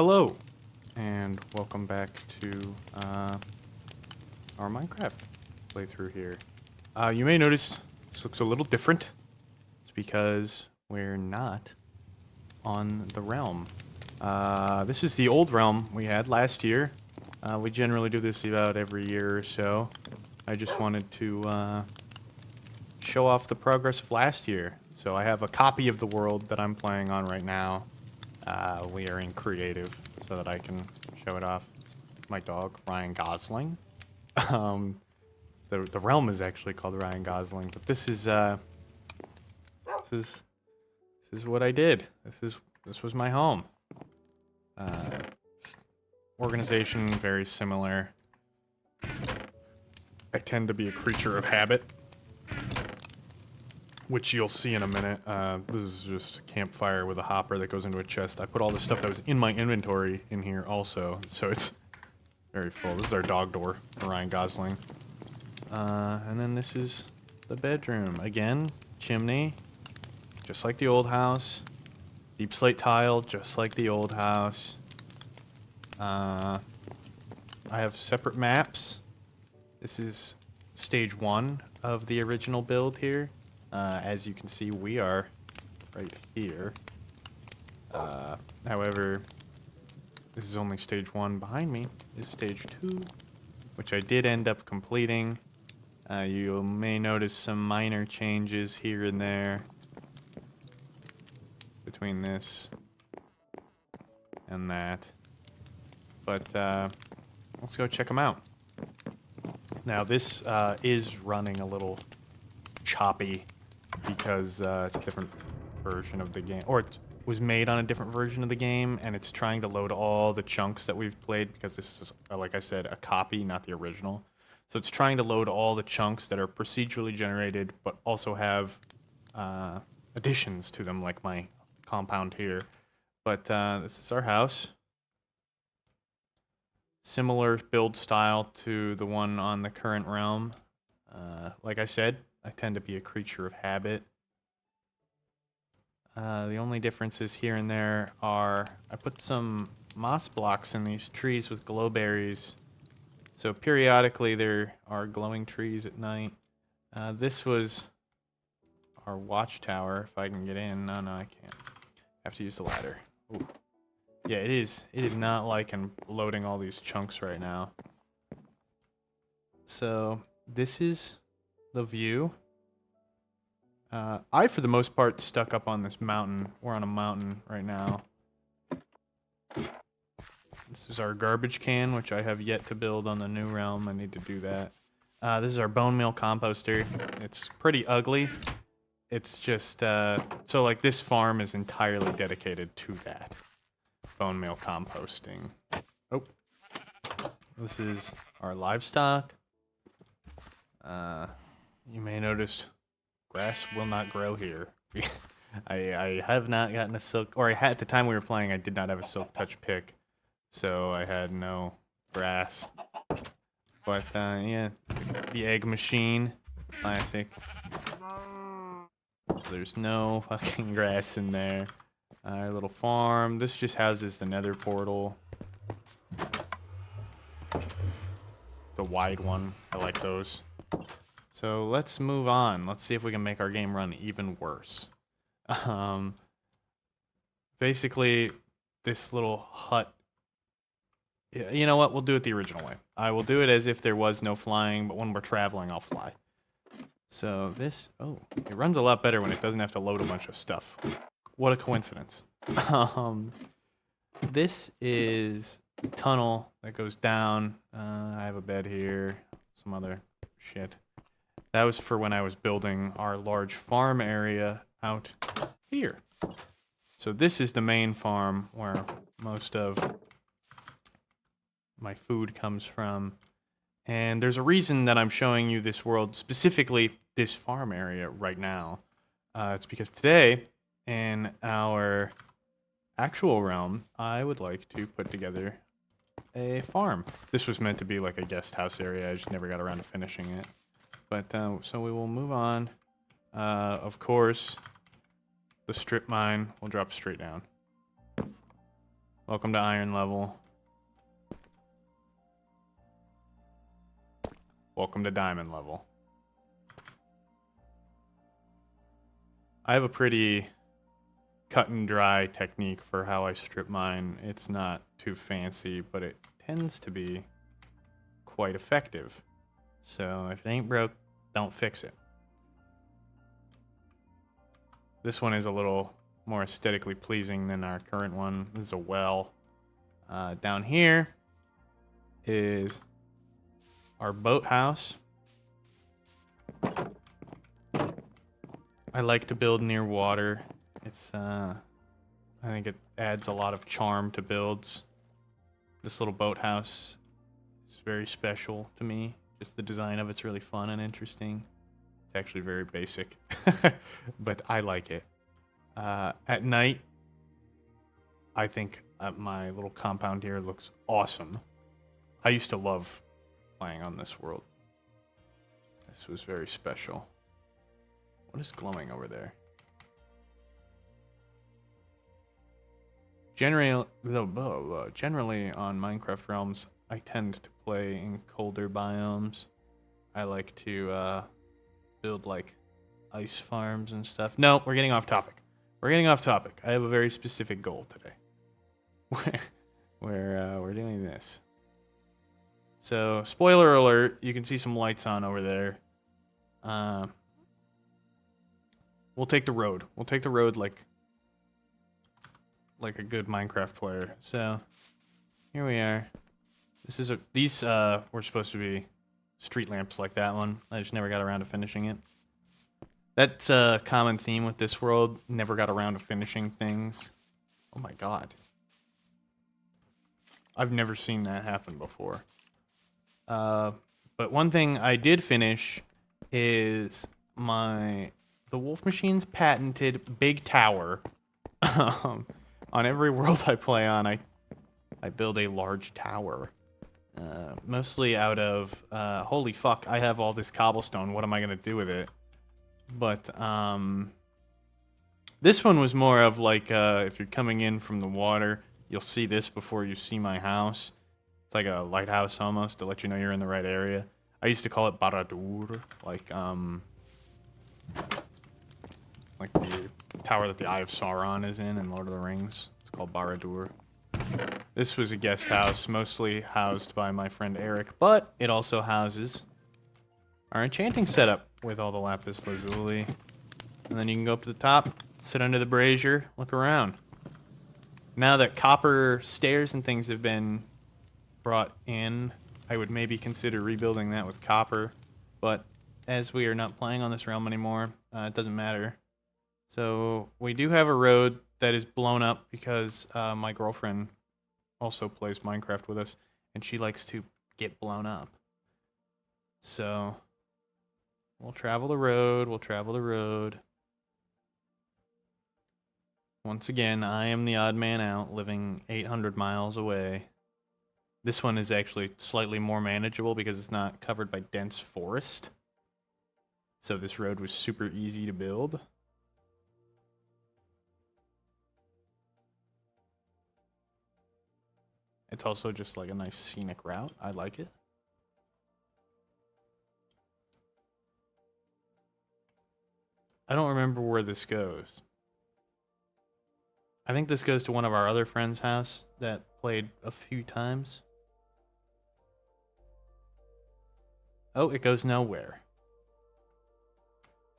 Hello, and welcome back to our Minecraft playthrough here. You may notice this looks a little different. It's because we're not on the realm. This is the old realm we had last year. We generally do this about every year or so. I just wanted to show off the progress of last year. So I have a copy of the world that I'm playing on right now. We are in creative so that I can show it off. It's my dog, Ryan Gosling. The realm is actually called Ryan Gosling, but this is what I did. This was my home. Organization very similar. I tend to be a creature of habit, which you'll see in a minute. This is just a campfire with a hopper that goes into a chest. I put all the stuff that was in my inventory in here also, so it's very full. This is our dog door for Ryan Gosling. And then this is the bedroom. Again, chimney, just like the old house. Deep slate tile, just like the old house. I have separate maps. This is stage 1 of the original build here. As you can see, we are right here. However, this is only stage 1. Behind me is stage 2, which I did end up completing. You may notice some minor changes here and there between this and that. But let's go check them out. Now this is running a little choppy because it's a different version of the game, or it was made on a different version of the game, and it's trying to load all the chunks that we've played because this is, like I said, a copy, not the original. So it's trying to load all the chunks that are procedurally generated, but also have additions to them, like my compound here. But this is our house. Similar build style to the one on the current realm. Like I said, I tend to be a creature of habit. The only differences here and there are I put some moss blocks in these trees with glowberries. So periodically there are glowing trees at night. This was our watchtower, if I can get in. No, I can't. I have to use the ladder. Ooh. Yeah, it is not liking loading all these chunks right now. So this is the view. I, for the most part, stuck up on this mountain. We're on a mountain right now. This is our garbage can, which I have yet to build on the new realm. I need to do that. This is our bone meal composter. It's pretty ugly. It's just, so like this farm is entirely dedicated to that. Bone meal composting. Oh. This is our livestock. You may notice grass will not grow here. I have not gotten a silk, or I had, at the time we were playing, I did not have a silk touch pick, so I had no grass. But yeah, the egg machine, classic. So there's no fucking grass in there. Our little farm. This just houses the nether portal. It's a wide one. I like those. So let's move on. Let's see if we can make our game run even worse. Basically, this little hut. You know what? We'll do it the original way. I will do it as if there was no flying, but when we're traveling, I'll fly. So this, oh, it runs a lot better when it doesn't have to load a bunch of stuff. What a coincidence. This is a tunnel that goes down. I have a bed here, some other shit. That was for when I was building our large farm area out here. So this is the main farm where most of my food comes from. And there's a reason that I'm showing you this world, specifically this farm area right now. It's because today, in our actual realm, I would like to put together a farm. This was meant to be like a guest house area. I just never got around to finishing it. But, so we will move on. Of course, the strip mine will drop straight down. Welcome to iron level. Welcome to diamond level. I have a pretty cut and dry technique for how I strip mine. It's not too fancy, but it tends to be quite effective. So if it ain't broke, don't fix it. This one is a little more aesthetically pleasing than our current one. This is a well. Down here is our boathouse. I like to build near water. It's I think it adds a lot of charm to builds. This little boathouse is very special to me. Just the design of it's really fun and interesting. It's actually very basic, but I like it. At night, I think my little compound here looks awesome. I used to love playing on this world. This was very special. What is glowing over there? Generally on Minecraft Realms, I tend to play in colder biomes. I like to build like ice farms and stuff. No, we're getting off topic. We're getting off topic. I have a very specific goal today. where we're doing this. So, spoiler alert, you can see some lights on over there. We'll take the road. We'll take the road like a good Minecraft player. So, here we are. These were supposed to be street lamps like that one. I just never got around to finishing it. That's a common theme with this world. Never got around to finishing things. Oh my god. I've never seen that happen before. But one thing I did finish is the Wolf Machine's patented big tower. On every world I play on, I build a large tower. Mostly out of, holy fuck, I have all this cobblestone. What am I going to do with it? But, this one was more of like, if you're coming in from the water, you'll see this before you see my house. It's like a lighthouse almost to let you know you're in the right area. I used to call it Baradur, like the tower that the Eye of Sauron is in Lord of the Rings. It's called Baradur. This was a guest house, mostly housed by my friend Eric, but it also houses our enchanting setup with all the lapis lazuli. And then you can go up to the top, sit under the brazier, look around. Now that copper stairs and things have been brought in, I would maybe consider rebuilding that with copper, but as we are not playing on this realm anymore, it doesn't matter. So we do have a road that is blown up because my girlfriend also plays Minecraft with us, and she likes to get blown up. So we'll travel the road, Once again, I am the odd man out, living 800 miles away. This one is actually slightly more manageable because it's not covered by dense forest. So this road was super easy to build. It's also just like a nice scenic route. I like it. I don't remember where this goes. I think this goes to one of our other friends' house that played a few times. Oh, it goes nowhere.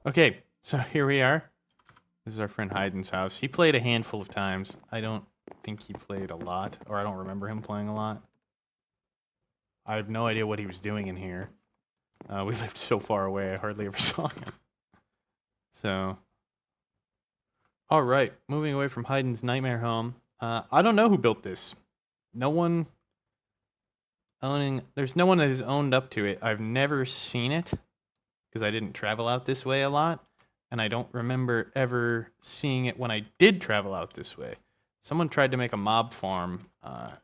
Okay, so here we are. This is our friend Hayden's house. He played a handful of times. I don't think he played a lot, or I don't remember him playing a lot. I have no idea what he was doing in here. We lived so far away, I hardly ever saw him. So, all right, moving away from Hayden's nightmare home. I don't know who built this. There's no one that has owned up to it. I've never seen it because I didn't travel out this way a lot, and I don't remember ever seeing it when I did travel out this way. Someone tried to make a mob farm,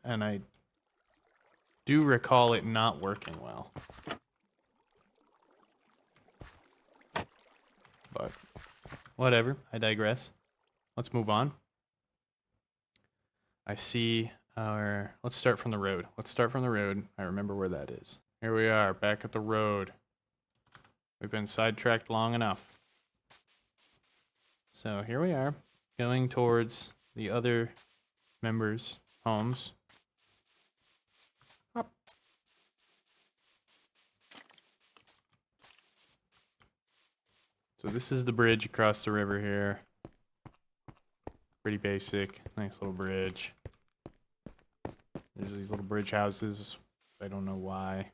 and I do recall it not working well. But whatever, I digress. Let's move on. I see Let's start from the road. I remember where that is. Here we are, back at the road. We've been sidetracked long enough. So here we are, going towards the other members' homes. Up. So this is the bridge across the river here. Pretty basic, nice little bridge. There's these little bridge houses. I don't know why.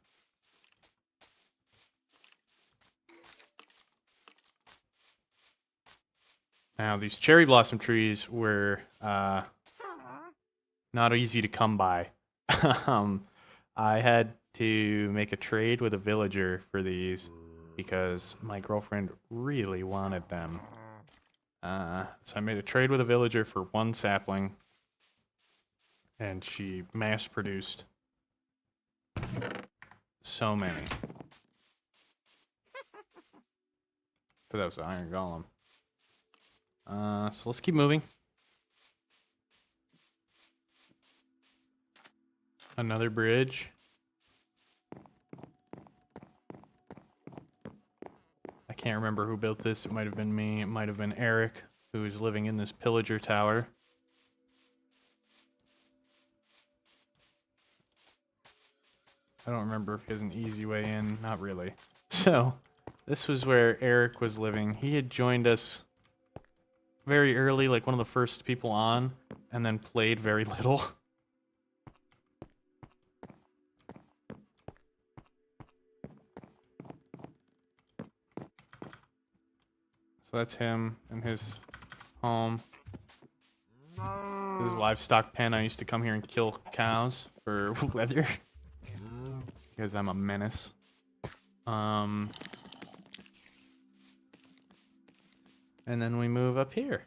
Now, these cherry blossom trees were not easy to come by. I had to make a trade with a villager for these because my girlfriend really wanted them. So I made a trade with a villager for one sapling, and she mass-produced so many. So that was the iron golem. So let's keep moving. Another bridge. I can't remember who built this. It might have been me. It might have been Eric, who is living in this pillager tower. I don't remember if he has an easy way in. Not really. So, this was where Eric was living. He had joined us very early, like one of the first people on, and then played very little. So that's him and his home. His livestock pen. I used to come here and kill cows for leather. Because I'm a menace. And then we move up here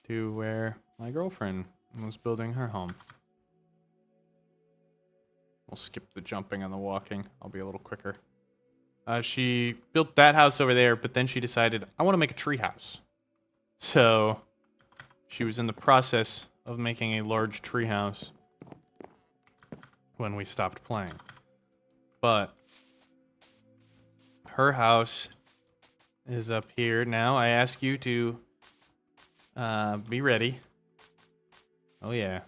to where my girlfriend was building her home. We'll skip the jumping and the walking. I'll be a little quicker. She built that house over there, but then she decided, I want to make a tree house. So she was in the process of making a large tree house when we stopped playing. But her house is up here. Now I ask you to be ready. Oh yeah,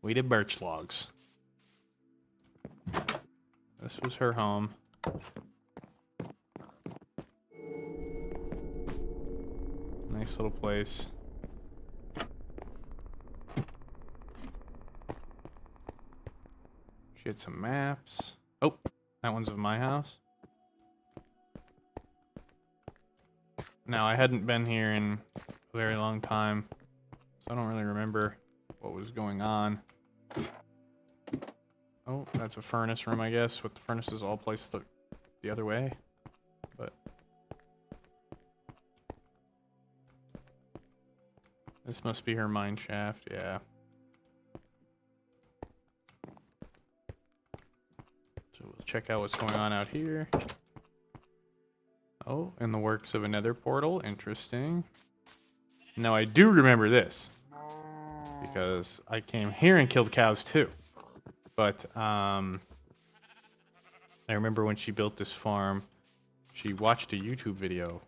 we did birch logs. This was her home. Nice little place. She had some maps. Oh, that one's of my house. Now, I hadn't been here in a very long time, so I don't really remember what was going on. Oh, that's a furnace room, I guess, with the furnaces all placed the other way. But this must be her mine shaft, yeah. So we'll check out what's going on out here. Oh, in the works of another portal. Interesting. Now, I do remember this, because I came here and killed cows too. But, I remember when she built this farm, she watched a YouTube video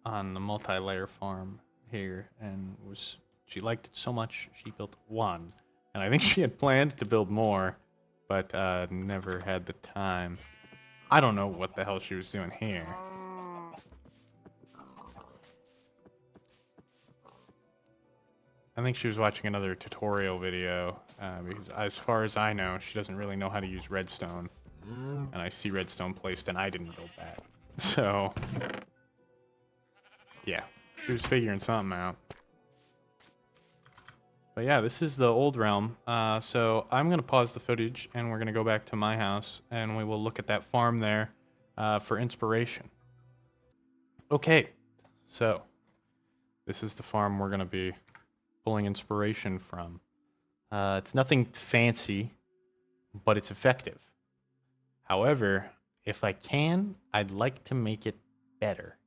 on the multi-layer farm here, and she liked it so much, she built one. And I think she had planned to build more, but never had the time. I don't know what the hell she was doing here. I think she was watching another tutorial video, because as far as I know, she doesn't really know how to use redstone. And I see redstone placed, and I didn't build that. So, yeah, she was figuring something out. But yeah, this is the old realm. So I'm going to pause the footage, and we're going to go back to my house, and we will look at that farm there for inspiration. Okay, so this is the farm we're going to be pulling inspiration from. It's nothing fancy, but it's effective. However, if I can, I'd like to make it better.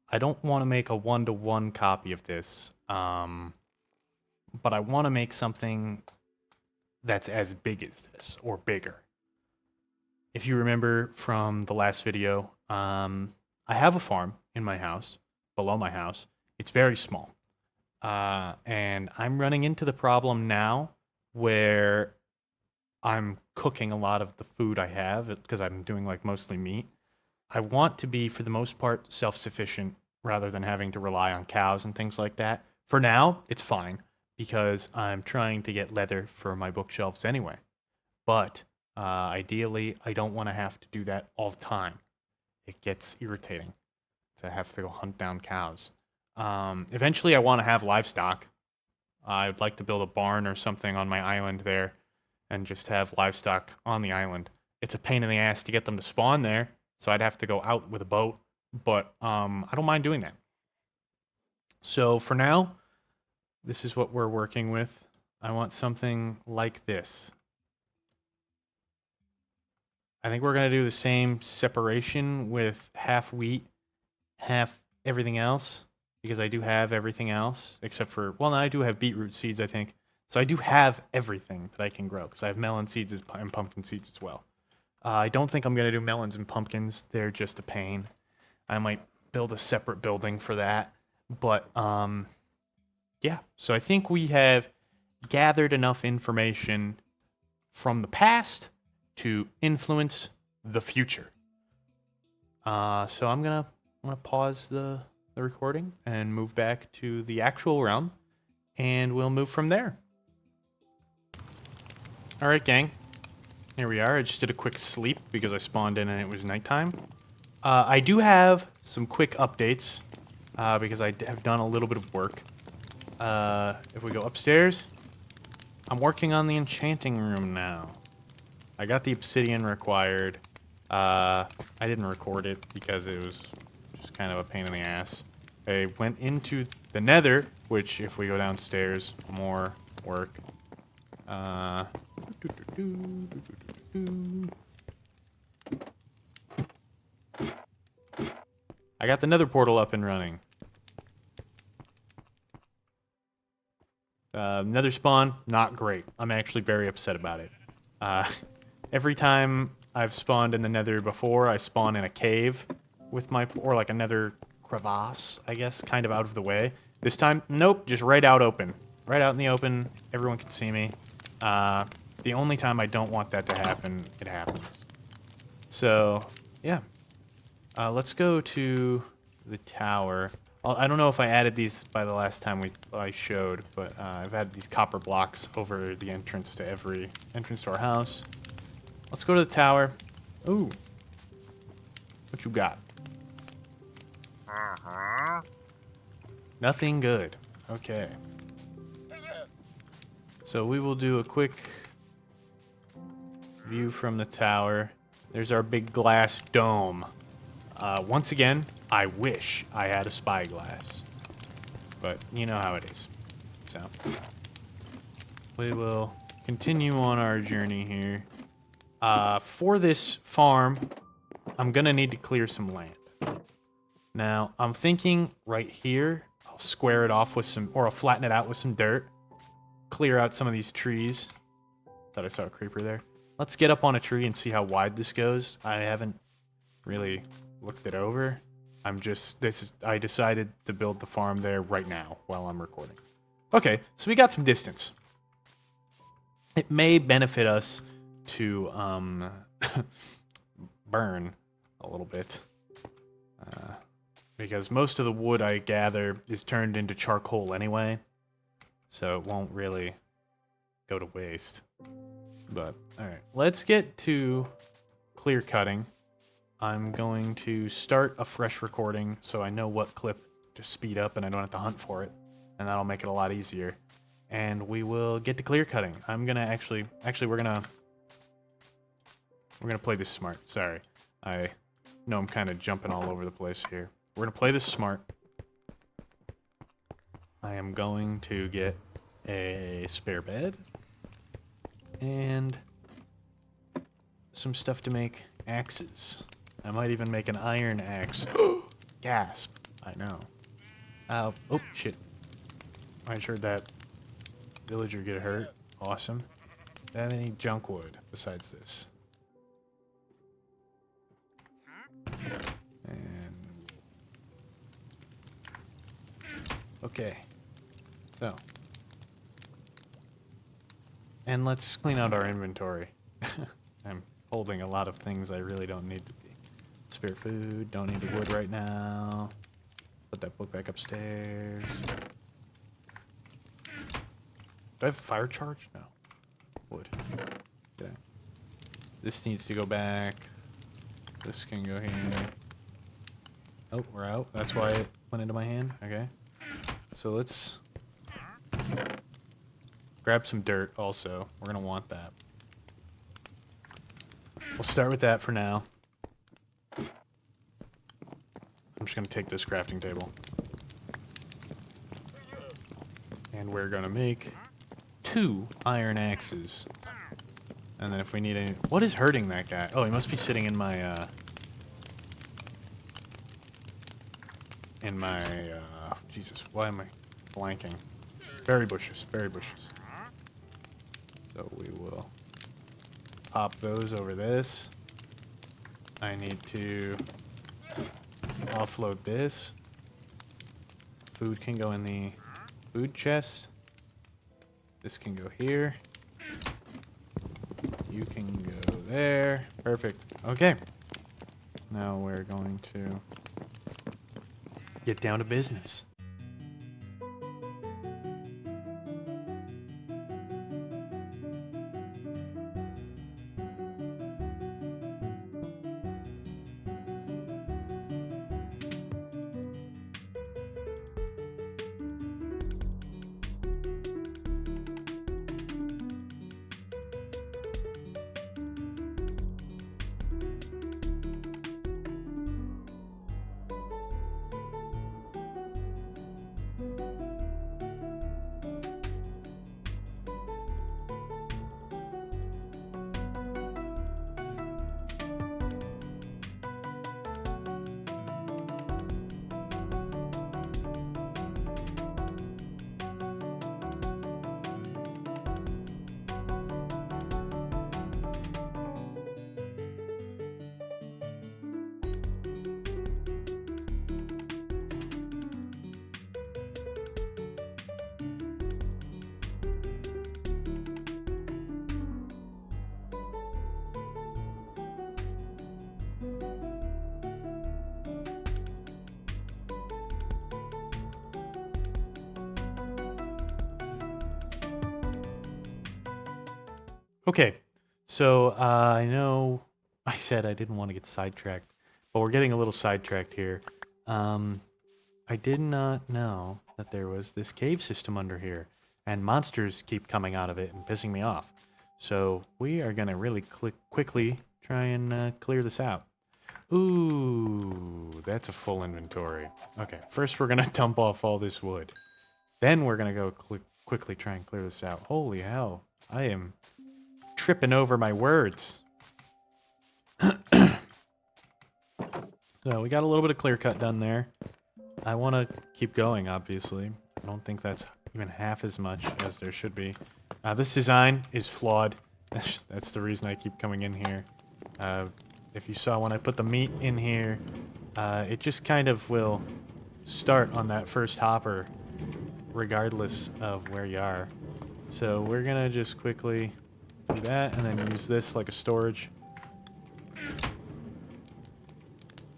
I don't want to make a one-to-one copy of this, but I want to make something that's as big as this or bigger. If you remember from the last video, I have a farm in my house, below my house. It's very small. And I'm running into the problem now where I'm cooking a lot of the food I have because I'm doing like mostly meat. I want to be, for the most part, self-sufficient rather than having to rely on cows and things like that. For now, it's fine because I'm trying to get leather for my bookshelves anyway. But ideally, I don't want to have to do that all the time. It gets irritating to have to go hunt down cows. Eventually, I want to have livestock. I would like to build a barn or something on my island there and just have livestock on the island. It's a pain in the ass to get them to spawn there, so I'd have to go out with a boat, but I don't mind doing that. So for now, this is what we're working with. I want something like this. I think we're going to do the same separation with half wheat, half everything else, because I do have everything else, except for, well, no, I do have beetroot seeds, I think. So I do have everything that I can grow, because I have melon seeds and pumpkin seeds as well. I don't think I'm going to do melons and pumpkins. They're just a pain. I might build a separate building for that. But, yeah. So I think we have gathered enough information from the past to influence the future. So I'm gonna pause the recording and move back to the actual realm, and we'll move from there. All right, gang. Here we are. I just did a quick sleep because I spawned in and it was nighttime. I do have some quick updates because I have done a little bit of work. If we go upstairs, I'm working on the enchanting room now. I got the obsidian required. I didn't record it because it was just kind of a pain in the ass. I went into the nether, which if we go downstairs, more work. I got the nether portal up and running. Nether spawn, not great. I'm actually very upset about it. Every time I've spawned in the nether before, I spawn in a cave with my, or like a nether crevasse, I guess, kind of out of the way. This time, nope, just right out open. Right out in the open, everyone can see me. The only time I don't want that to happen, it happens. So, yeah. Let's go to the tower. I don't know if I added these by the last time I showed, but I've added these copper blocks over the entrance to every entrance to our house. Let's go to the tower. Ooh. What you got? Nothing good. Okay. So we will do a quick view from the tower. There's our big glass dome. Once again, I wish I had a spyglass. But you know how it is. So we will continue on our journey here. For this farm, I'm gonna need to clear some land. Now, I'm thinking right here, I'll square it off with some, or I'll flatten it out with some dirt. Clear out some of these trees. Thought I saw a creeper there. Let's get up on a tree and see how wide this goes. I haven't really looked it over. I decided to build the farm there right now while I'm recording. Okay, so we got some distance. It may benefit us to burn a little bit. Because most of the wood I gather is turned into charcoal anyway. So it won't really go to waste. But, alright. Let's get to clear cutting. I'm going to start a fresh recording so I know what clip to speed up and I don't have to hunt for it. And that'll make it a lot easier. And we will get to clear cutting. I'm gonna actually we're gonna play this smart. Sorry. I know I'm kind of jumping all over the place here. We're gonna play this smart. I am going to get a spare bed and some stuff to make axes. I might even make an iron axe. Gasp. I know. Oh, shit. I just heard that villager get hurt. Awesome. Do I have any junk wood besides this? And okay. So. And let's clean out our inventory. I'm holding a lot of things I really don't need to be. Spare food, don't need the wood right now. Put that book back upstairs. Do I have fire charge? No. Wood. Okay. This needs to go back. This can go here. Oh, we're out. That's why it went into my hand. Okay. So let's grab some dirt also. We're going to want that. We'll start with that for now. I'm just going to take this crafting table. And we're going to make 2 iron axes. And then if we need any... What is hurting that guy? Oh, he must be sitting in my, Jesus, why am I blanking? Berry bushes, berry bushes. So we will pop those over this. I need to offload this. Food can go in the food chest. This can go here. You can go there. Perfect. Okay. Now we're going to get down to business. Okay, so I know I said I didn't want to get sidetracked, but we're getting a little sidetracked here. I did not know that there was this cave system under here, and monsters keep coming out of it and pissing me off. So we are going to really quickly try and clear this out. Ooh, that's a full inventory. Okay, first we're going to dump off all this wood. Then we're going to go quickly try and clear this out. Holy hell, I am tripping over my words. So we got a little bit of clear cut done there. I want to keep going, obviously. I don't think that's even half as much as there should be. This design is flawed. That's the reason I keep coming in here. If you saw when I put the meat in here, it just kind of will start on that first hopper regardless of where you are. So we're gonna just quickly do that and then use this like a storage.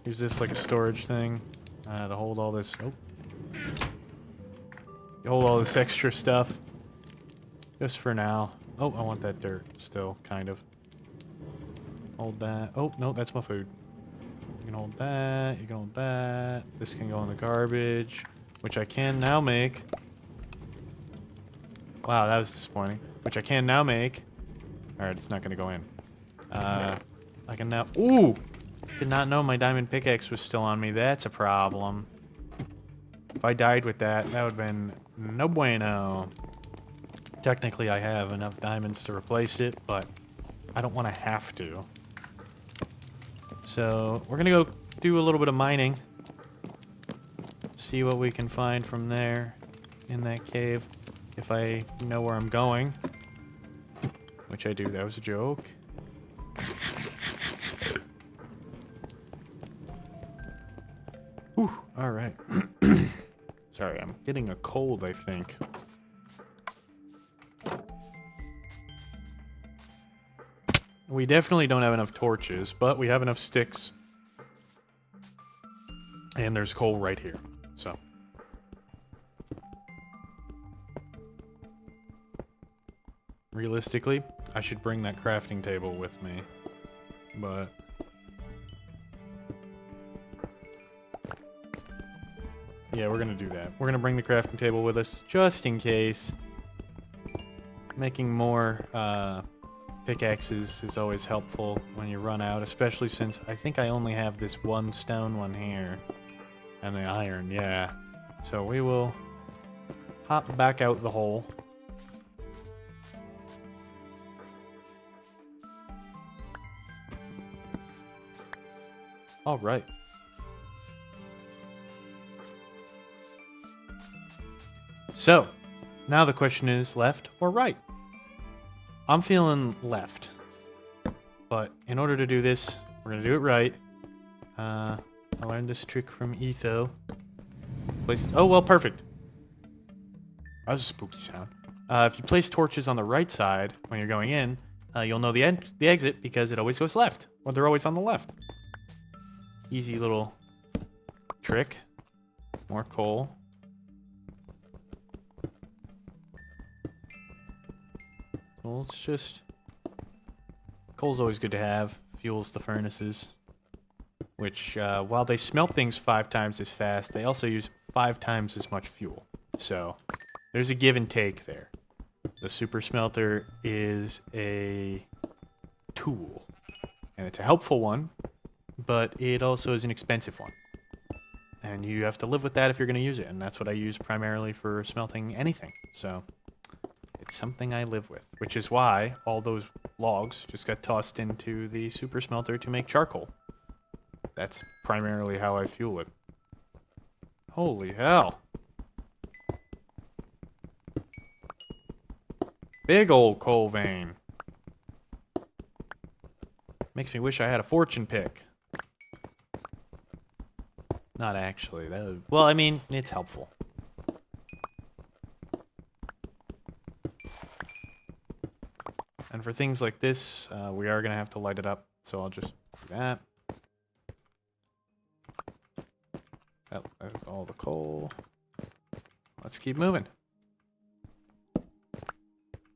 Use this like a storage thing to hold all this. Oh, hold all this extra stuff just for now. Oh, I want that dirt still, kind of. Hold that. Oh no, that's my food. You can hold that. You can hold that. This can go in the garbage, which I can now make. Wow, that was disappointing. Which I can now make. Alright, it's not going to go in. I can now... Ooh! Did not know my diamond pickaxe was still on me. That's a problem. If I died with that, that would have been no bueno. Technically, I have enough diamonds to replace it, but I don't want to have to. So, we're going to go do a little bit of mining. See what we can find from there in that cave. If I know where I'm going. Which which I do. That was a joke. Whew, all right. Sorry, I'm getting a cold, I think. We definitely don't have enough torches, but we have enough sticks. And there's coal right here, so. Realistically, I should bring that crafting table with me, but... yeah, we're gonna do that. We're gonna bring the crafting table with us, just in case. Making more, pickaxes is always helpful when you run out, especially since I think I only have this one stone one here. And the iron, yeah. So we will hop back out the hole. All right. So, now the question is left or right? I'm feeling left. But in order to do this, we're going to do it right. I learned this trick from Etho. Oh, well, perfect. That was a spooky sound. If you place torches on the right side when you're going in, you'll know the exit because it always goes left. Or they're always on the left. Easy little trick. More coal. Well, it's just... coal's always good to have. Fuels the furnaces. Which, while they smelt things 5 times as fast, they also use 5 times as much fuel. So, there's a give and take there. The super smelter is a tool. And it's a helpful one, but it also is an expensive one. And you have to live with that if you're going to use it. And that's what I use primarily for smelting anything. So, it's something I live with. Which is why all those logs just got tossed into the super smelter to make charcoal. That's primarily how I fuel it. Holy hell. Big old coal vein. Makes me wish I had a fortune pick. Not actually. That would, well, I mean, it's helpful. And for things like this, we are going to have to light it up. So I'll just do that. That's all the coal. Let's keep moving.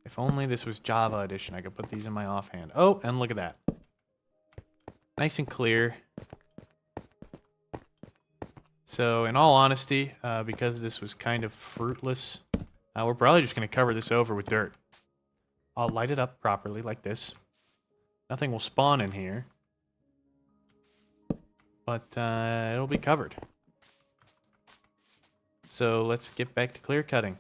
If only this was Java Edition, I could put these in my offhand. Oh, and look at that. Nice and clear. So, in all honesty, because this was kind of fruitless, we're probably just going to cover this over with dirt. I'll light it up properly like this. Nothing will spawn in here. But it'll be covered. So let's get back to clear cutting.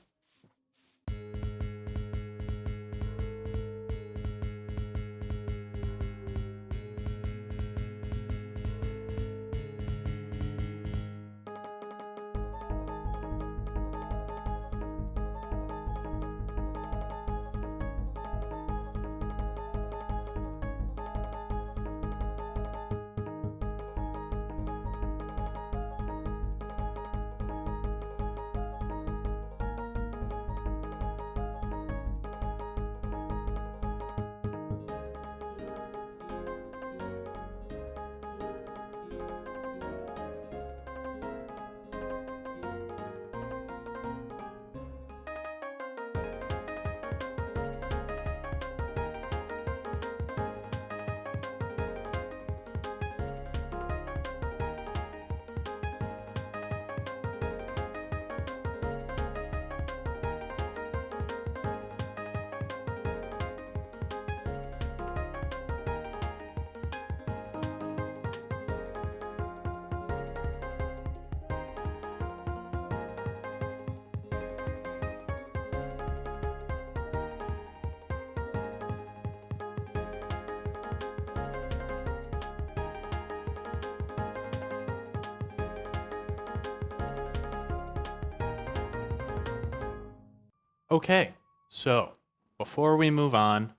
Okay, so before we move on,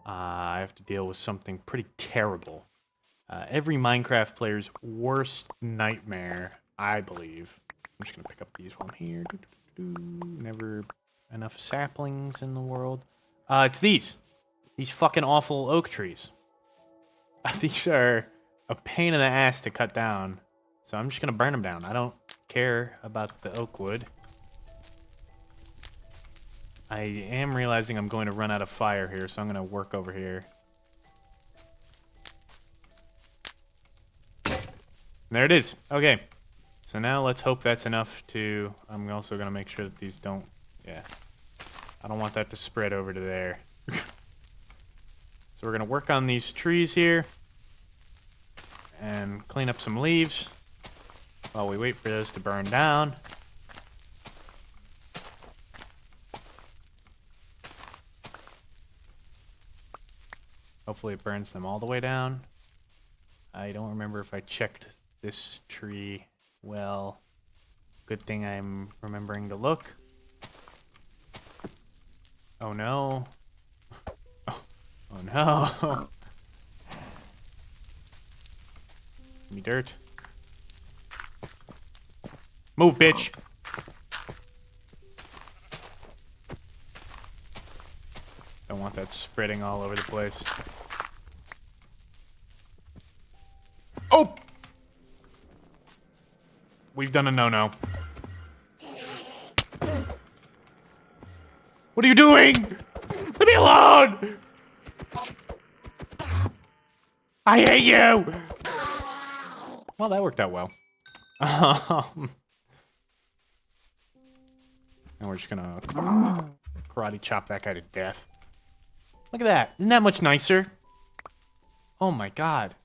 I have to deal with something pretty terrible. Every Minecraft player's worst nightmare, I believe. I'm just gonna pick up these while I'm here. Never enough saplings in the world. It's these. These fucking awful oak trees. These are a pain in the ass to cut down. So I'm just gonna burn them down. I don't care about the oak wood. I am realizing I'm going to run out of fire here, so I'm gonna work over here. There it is. Okay. So now let's hope that's enough to... I'm also going to make sure that these don't... Yeah. I don't want that to spread over to there. So we're going to work on these trees here. And clean up some leaves. While we wait for those to burn down. Hopefully it burns them all the way down. I don't remember if I checked this tree well. Good thing I'm remembering to look. Oh no. Oh, oh no. Give me dirt. Move, bitch. Don't want that spreading all over the place. Oh! We've done a no-no. What are you doing? Leave me alone! I hate you! Well, that worked out well. And we're just gonna karate chop that guy to death. Look at that. Isn't that much nicer? Oh my god.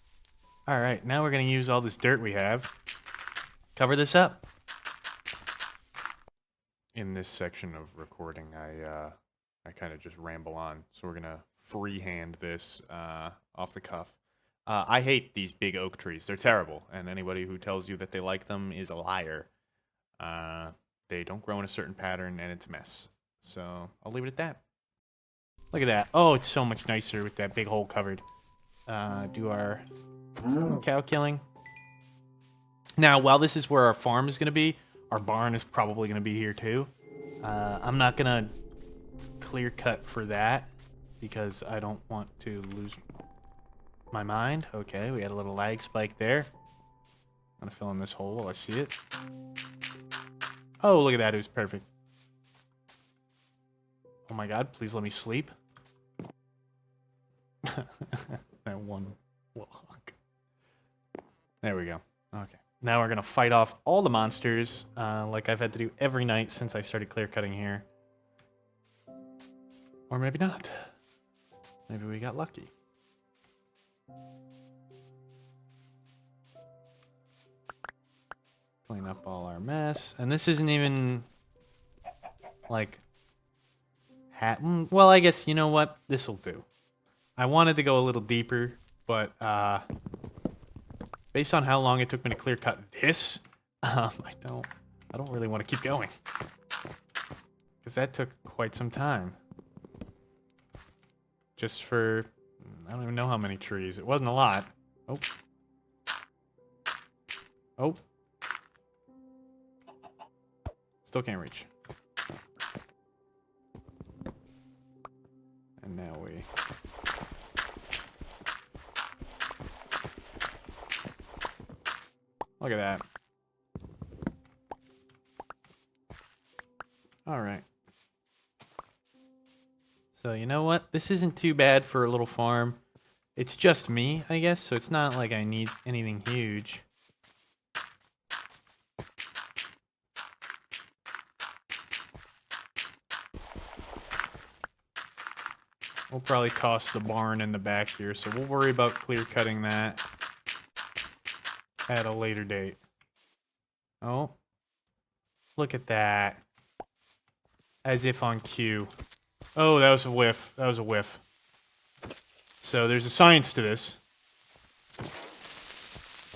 Alright, now we're gonna use all this dirt we have. Cover this up. In this section of recording, I kind of just ramble on. So we're gonna freehand this off the cuff. I hate these big oak trees. They're terrible, and anybody who tells you that they like them is a liar. They don't grow in a certain pattern, and it's a mess. So I'll leave it at that. Look at that. Oh, it's so much nicer with that big hole covered. Do our cow killing. Now, while this is where our farm is going to be, our barn is probably going to be here too. I'm not going to clear cut for that because I don't want to lose my mind. Okay, we had a little lag spike there. I'm going to fill in this hole while I see it. Oh, look at that. It was perfect. Oh my god, please let me sleep. That one block. There we go. Okay. Now we're going to fight off all the monsters, like I've had to do every night since I started clear cutting here. Or maybe not. Maybe we got lucky. Clean up all our mess. And this isn't even, like... Well, I guess, you know what? This'll do. I wanted to go a little deeper, but, based on how long it took me to clear cut this, I don't really want to keep going. Because that took quite some time. Just for, I don't even know how many trees. It wasn't a lot. Oh. Oh. Still can't reach. And now we... Look at that. Alright. So, you know what? This isn't too bad for a little farm. It's just me, I guess, so it's not like I need anything huge. We'll probably toss the barn in the back here, so we'll worry about clear cutting that at a later date. Oh. Look at that. As if on cue. Oh, that was a whiff. That was a whiff. So there's a science to this.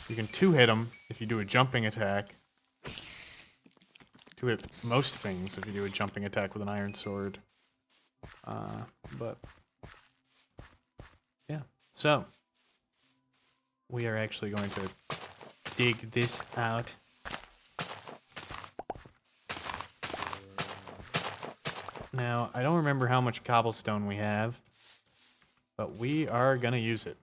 You can two-hit them if you do a jumping attack. Two-hit most things if you do a jumping attack with an iron sword. But So, we are actually going to dig this out. Now, I don't remember how much cobblestone we have, but we are going to use it.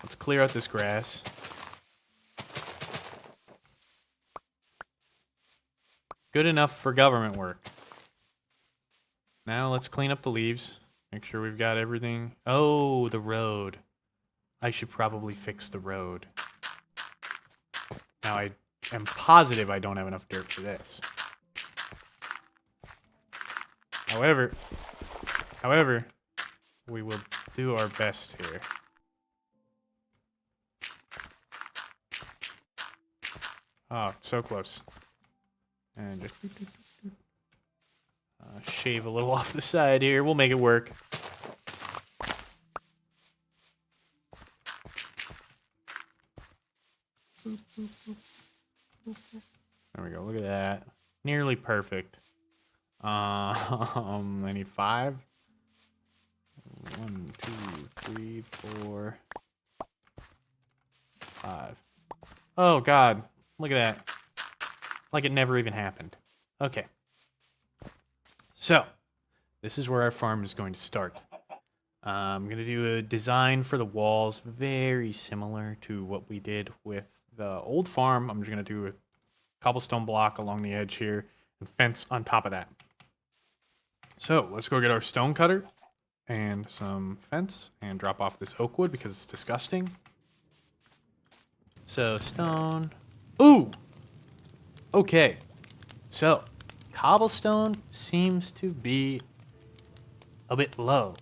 Let's clear out this grass. Good enough for government work. Now let's clean up the leaves. Make sure we've got everything. Oh, the road. I should probably fix the road. Now I am positive I don't have enough dirt for this. However, we will do our best here. Oh, so close. And just shave a little off the side here. We'll make it work. There we go. Look at that. Nearly perfect. I need 5. 1, 2, 3, 4, 5. Oh, God. Look at that. Like it never even happened. Okay. So, this is where our farm is going to start. I'm going to do a design for the walls very similar to what we did with the old farm. I'm just going to do a cobblestone block along the edge here and fence on top of that. So, let's go get our stone cutter and some fence and drop off this oak wood because it's disgusting. So, stone. Ooh! Okay. So, cobblestone seems to be a bit low.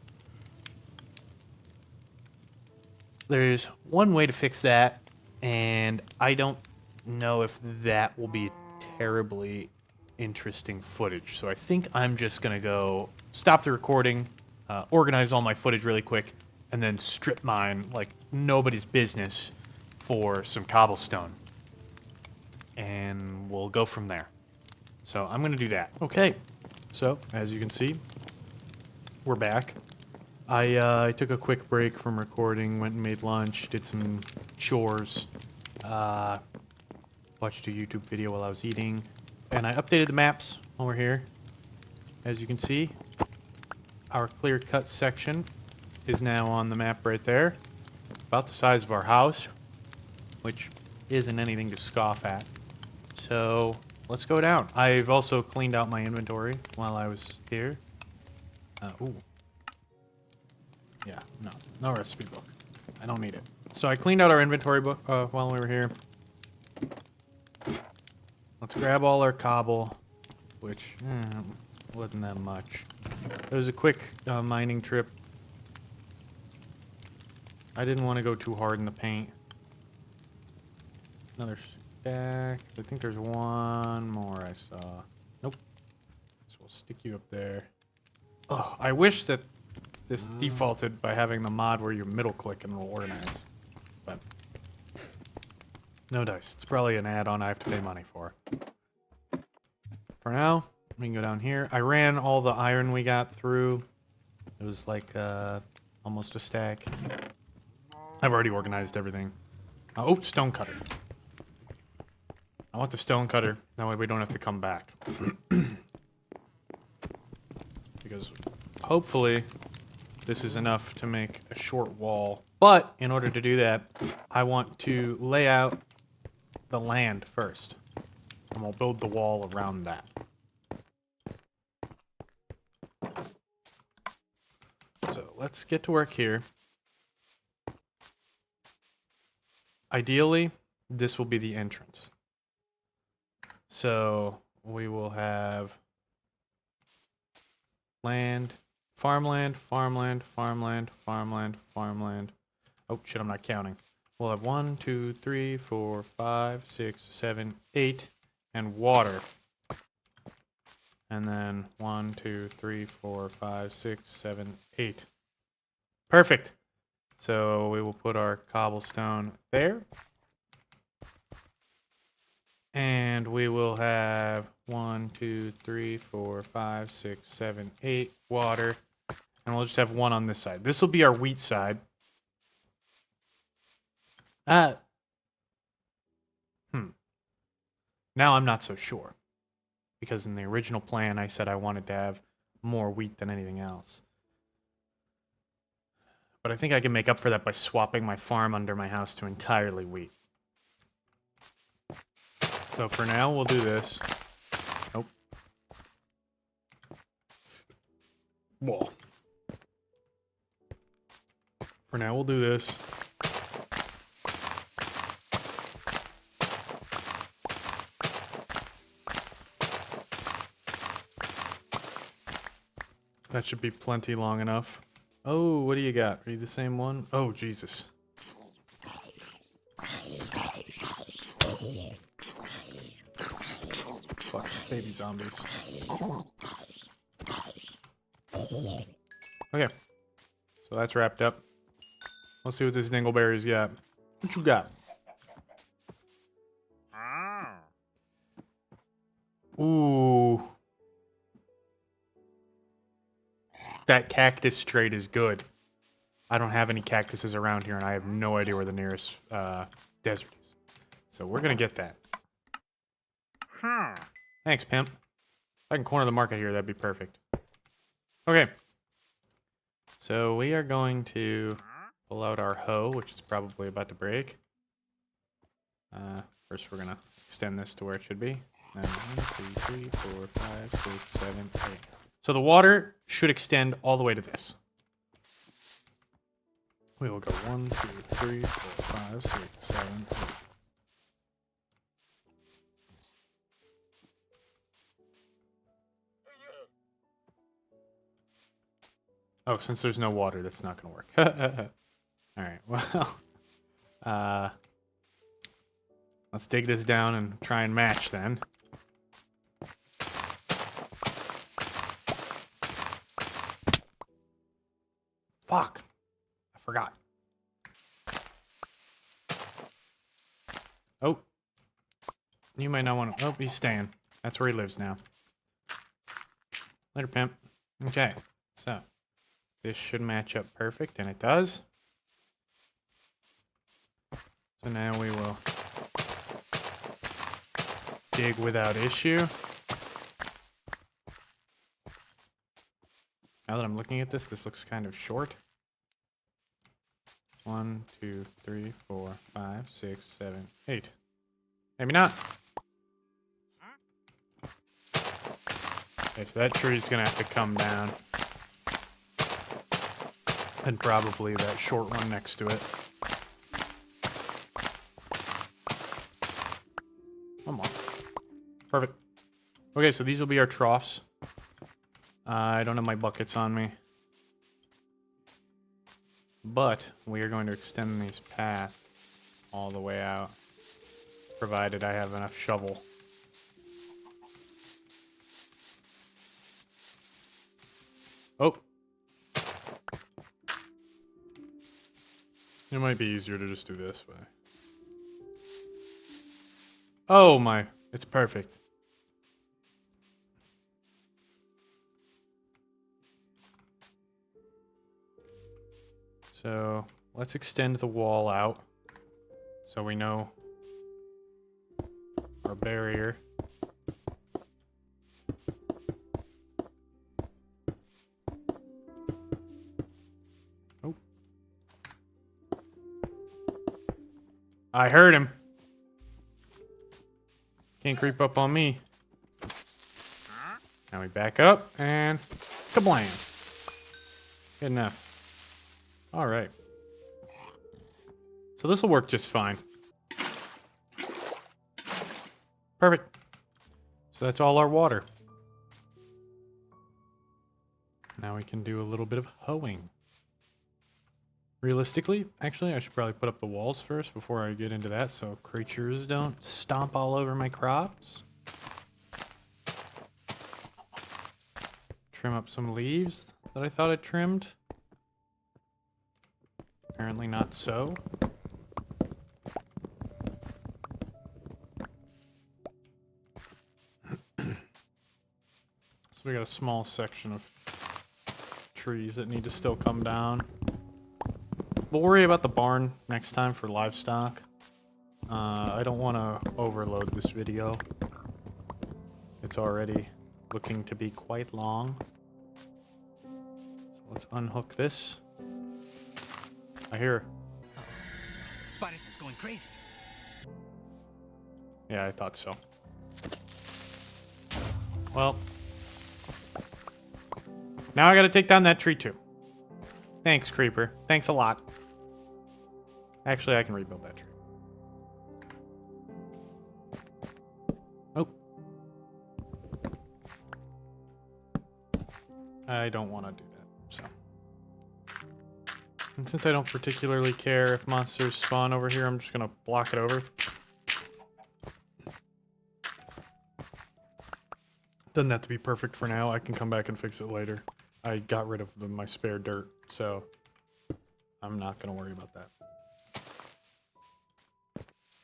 There's one way to fix that, and I don't know if that will be terribly interesting footage. So I think I'm just going to go stop the recording, organize all my footage really quick, and then strip mine like nobody's business for some cobblestone. And we'll go from there. So I'm going to do that. Okay. So, as you can see, we're back. I took a quick break from recording, went and made lunch, did some chores, watched a YouTube video while I was eating, and I updated the maps while we're here. As you can see, our clear-cut section is now on the map right there. About the size of our house, which isn't anything to scoff at. So, let's go down. I've also cleaned out my inventory while I was here. Ooh. Yeah, no recipe book. I don't need it. So I cleaned out our inventory book while we were here. Let's grab all our cobble, which wasn't that much. It was a quick mining trip. I didn't want to go too hard in the paint. Another stack. I think there's one more I saw. Nope. So we'll stick you up there. Oh, I wish that this defaulted by having the mod where you middle click and it'll organize. But no dice. It's probably an add-on I have to pay money for. For now, we can go down here. I ran all the iron we got through. It was like almost a stack. I've already organized everything. Oh, stone cutter. I want the stone cutter. That way we don't have to come back. Because hopefully this is enough to make a short wall. But in order to do that, I want to lay out the land first. And we'll build the wall around that. So let's get to work here. Ideally, this will be the entrance. So we will have land, farmland, farmland, farmland, farmland, farmland. Oh shit, I'm not counting. We'll have 1, 2, 3, 4, 5, 6, 7, 8, and water. And then 1, 2, 3, 4, 5, 6, 7, 8. Perfect. So we will put our cobblestone there. And we will have 1, 2, 3, 4, 5, 6, 7, 8 water. And we'll just have one on this side. This will be our wheat side. Now I'm not so sure. Because in the original plan, I said I wanted to have more wheat than anything else. But I think I can make up for that by swapping my farm under my house to entirely wheat. So for now, we'll do this. Nope. Whoa. For now, we'll do this. That should be plenty long enough. Oh, what do you got? Are you the same one? Oh, Jesus. Fuck, baby zombies. Okay. So that's wrapped up. Let's see what this dingleberry's got. What you got? Ooh. That cactus trait is good. I don't have any cactuses around here, and I have no idea where the nearest desert is. So we're gonna get that. Thanks, pimp. If I can corner the market here, that'd be perfect. Okay. So we are going to pull out our hoe, which is probably about to break. First, we're gonna extend this to where it should be. 1, 2, 3, 4, 5, 6, 7, 8. So the water should extend all the way to this. We will go 1, 2, 3, 4, 5, 6, 7, 8. Oh, since there's no water, that's not going to work. Alright, well, let's dig this down and try and match then. Fuck. I forgot. Oh. You might not want to... Oh, he's staying. That's where he lives now. Later, pimp. Okay, so this should match up perfect, and it does. So now we will dig without issue. Now that I'm looking at this, this looks kind of short. 1, 2, 3, 4, 5, 6, 7, 8. Maybe not. Okay, so that tree's gonna have to come down. And probably that short one next to it. Come on. Perfect. Okay, so these will be our troughs. I don't have my buckets on me. But we are going to extend these paths all the way out, provided I have enough shovel. Oh. It might be easier to just do this way. Oh my, it's perfect. So let's extend the wall out so we know our barrier. Oh. I heard him. Can't creep up on me. Now we back up and kablam. Good enough. All right. So this will work just fine. Perfect. So that's all our water. Now we can do a little bit of hoeing. Realistically, actually, I should probably put up the walls first before I get into that so creatures don't stomp all over my crops. Trim up some leaves that I thought I trimmed. Apparently not so. So we got a small section of trees that need to still come down. We'll worry about the barn next time for livestock. I don't want to overload this video. It's already looking to be quite long. So let's unhook this. I hear. Spider sense going crazy. Yeah, I thought so. Well. Now I gotta take down that tree too. Thanks, creeper. Thanks a lot. Actually, I can rebuild that tree. Oh. I don't want to do that, so. And since I don't particularly care if monsters spawn over here, I'm just gonna block it over. Doesn't have to be perfect for now. I can come back and fix it later. I got rid of my spare dirt, so I'm not going to worry about that.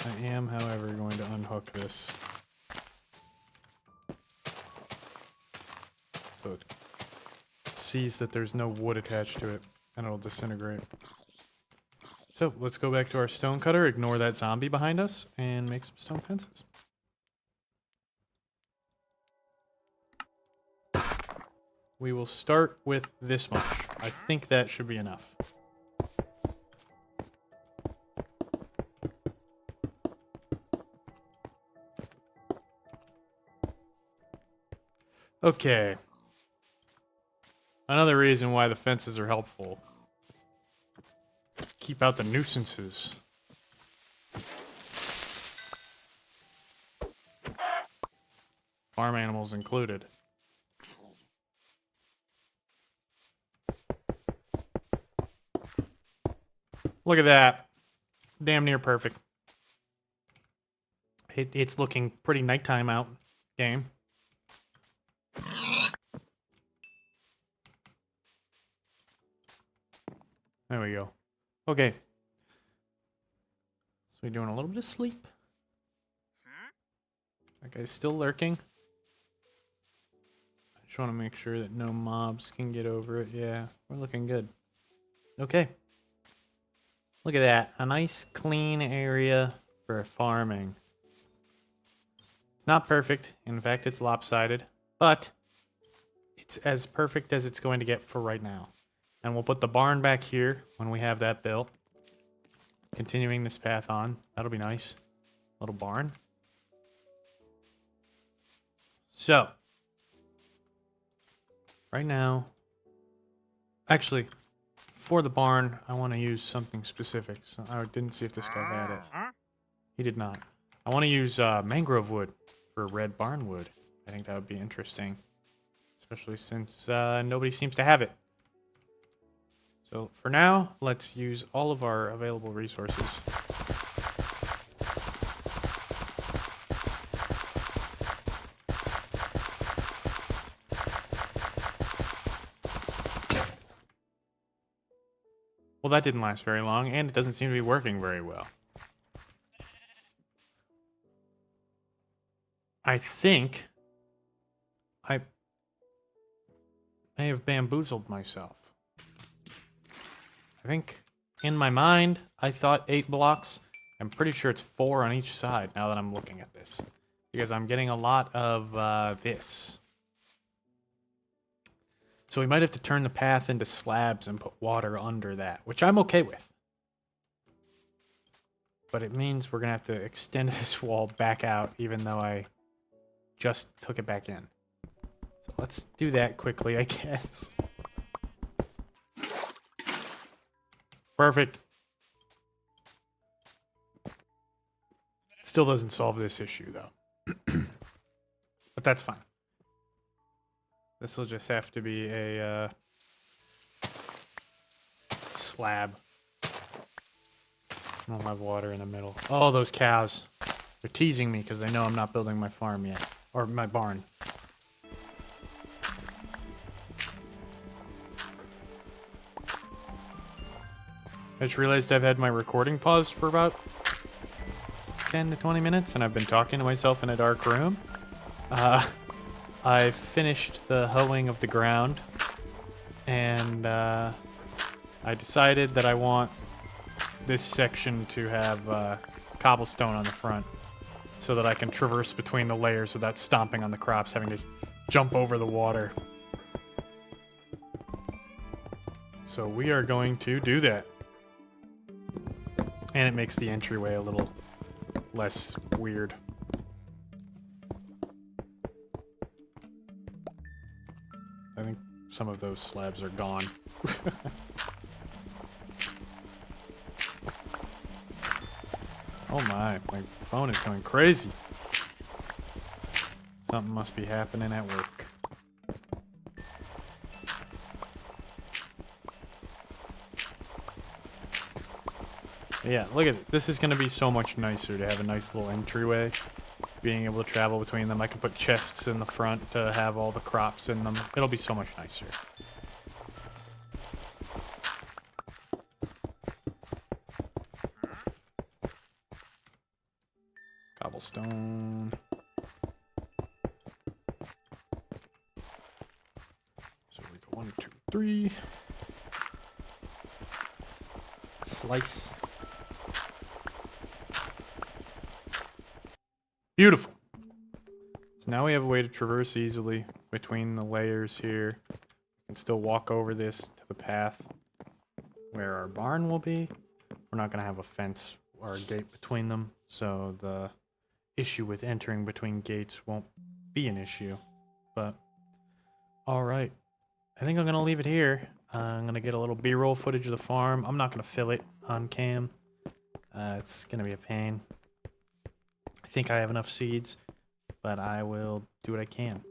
I am, however, going to unhook this. So it sees that there's no wood attached to it, and it'll disintegrate. So let's go back to our stone cutter, ignore that zombie behind us, and make some stone fences. We will start with this much. I think that should be enough. Okay. Another reason why the fences are helpful. Keep out the nuisances. Farm animals included. Look at that. Damn near perfect. It's looking pretty nighttime out game. There we go. Okay. So we're doing a little bit of sleep. That guy's still lurking. I just want to make sure that no mobs can get over it. Yeah, we're looking good. Okay. Look at that. A nice clean area for farming. It's not perfect. In fact, it's lopsided. But it's as perfect as it's going to get for right now. And we'll put the barn back here when we have that built. Continuing this path on. That'll be nice. Little barn. So. Right now. Actually. For the barn, I want to use something specific. So I didn't see if this guy had it. He did not. I want to use mangrove wood for red barn wood. I think that would be interesting. Especially since nobody seems to have it. So for now, let's use all of our available resources. Well, that didn't last very long, and it doesn't seem to be working very well. I think I may have bamboozled myself. I think in my mind, I thought 8 blocks. I'm pretty sure it's 4 on each side now that I'm looking at this. Because I'm getting a lot of this. So we might have to turn the path into slabs and put water under that, which I'm okay with. But it means we're going to have to extend this wall back out, even though I just took it back in. So let's do that quickly, I guess. Perfect. Still doesn't solve this issue, though. But that's fine. This will just have to be a slab. We'll have water in the middle. Oh, those cows. They're teasing me because they know I'm not building my farm yet. Or my barn. I just realized I've had my recording paused for about 10 to 20 minutes, and I've been talking to myself in a dark room. I finished the hoeing of the ground. and I decided that I want this section to have cobblestone on the front so that I can traverse between the layers without stomping on the crops, having to jump over the water. So we are going to do that. And it makes the entryway a little less weird. I think some of those slabs are gone. Oh my phone is going crazy. Something must be happening at work. Yeah, look at it. This is going to be so much nicer to have a nice little entryway. Being able to travel between them. I can put chests in the front to have all the crops in them. It'll be so much nicer. Cobblestone. So we go 1, 2, 3. Slice. Beautiful. So now we have a way to traverse easily between the layers here. We can still walk over this to the path where our barn will be. We're not going to have a fence or a gate between them, so the issue with entering between gates won't be an issue. But, alright. I think I'm going to leave it here. I'm going to get a little B-roll footage of the farm. I'm not going to fill it on cam. It's going to be a pain. I think I have enough seeds, but I will do what I can.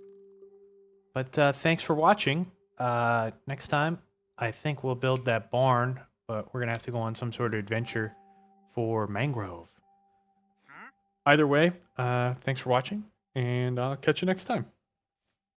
But thanks for watching. Next time, I think we'll build that barn, but we're going to have to go on some sort of adventure for mangrove. Either way, thanks for watching, and I'll catch you next time.